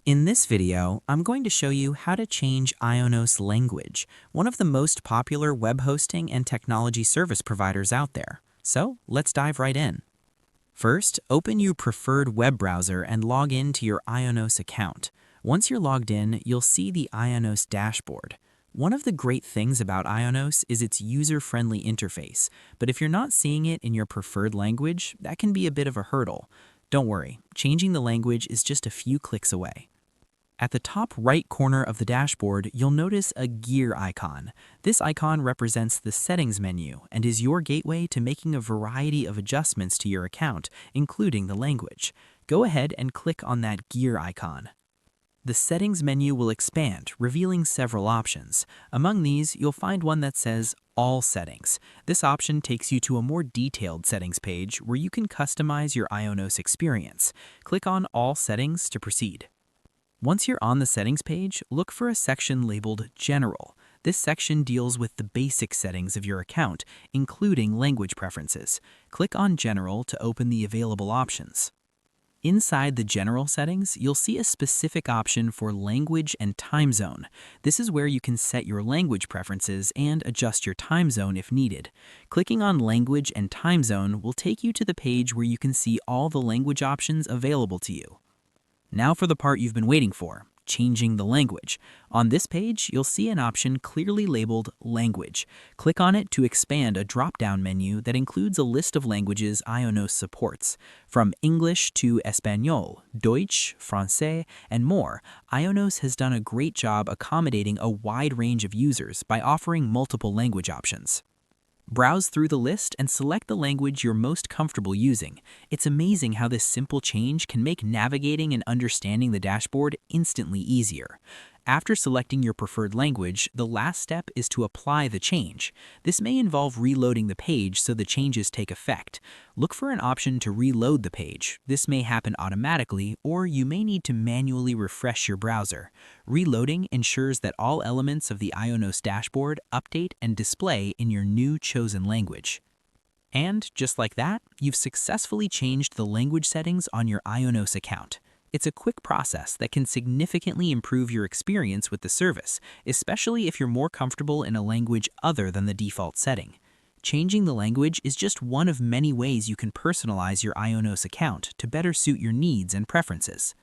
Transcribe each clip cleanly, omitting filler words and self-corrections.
In this video, I'm going to show you how to change Ionos language, one of the most popular web hosting and technology service providers out there. So let's dive right in. First, open your preferred web browser and log in to your Ionos account. Once you're logged in, you'll see the Ionos dashboard. One of the great things about Ionos is its user-friendly interface, but if you're not seeing it in your preferred language, that can be a bit of a hurdle. Don't worry, changing the language is just a few clicks away. At the top right corner of the dashboard, you'll notice a gear icon. This icon represents the settings menu and is your gateway to making a variety of adjustments to your account, including the language. Go ahead and click on that gear icon. The settings menu will expand, revealing several options. Among these, you'll find one that says All Settings. This option takes you to a more detailed settings page where you can customize your Ionos experience. Click on All Settings to proceed. Once you're on the settings page, look for a section labeled General. This section deals with the basic settings of your account, including language preferences. Click on General to open the available options. Inside the General settings, you'll see a specific option for Language and Time Zone. This is where you can set your language preferences and adjust your time zone if needed. Clicking on Language and Time Zone will take you to the page where you can see all the language options available to you. Now for the part you've been waiting for, changing the language. On this page, you'll see an option clearly labeled Language. Click on it to expand a drop-down menu that includes a list of languages Ionos supports. From English to Espanol, Deutsch, Francais, and more, Ionos has done a great job accommodating a wide range of users by offering multiple language options. Browse through the list and select the language you're most comfortable using. It's amazing how this simple change can make navigating and understanding the dashboard instantly easier. After selecting your preferred language, the last step is to apply the change. This may involve reloading the page so the changes take effect. Look for an option to reload the page. This may happen automatically, or you may need to manually refresh your browser. Reloading ensures that all elements of the Ionos dashboard update and display in your new chosen language. And just like that, you've successfully changed the language settings on your Ionos account. It's a quick process that can significantly improve your experience with the service, especially if you're more comfortable in a language other than the default setting. Changing the language is just one of many ways you can personalize your Ionos account to better suit your needs and preferences.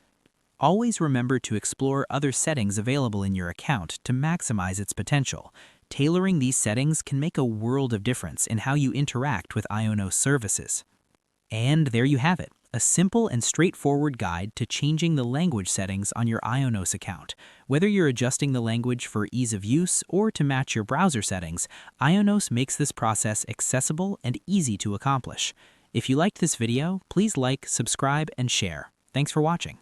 Always remember to explore other settings available in your account to maximize its potential. Tailoring these settings can make a world of difference in how you interact with Ionos services. And there you have it. A simple and straightforward guide to changing the language settings on your Ionos account. Whether you're adjusting the language for ease of use or to match your browser settings, Ionos makes this process accessible and easy to accomplish. If you liked this video, please like, subscribe, and share. Thanks for watching.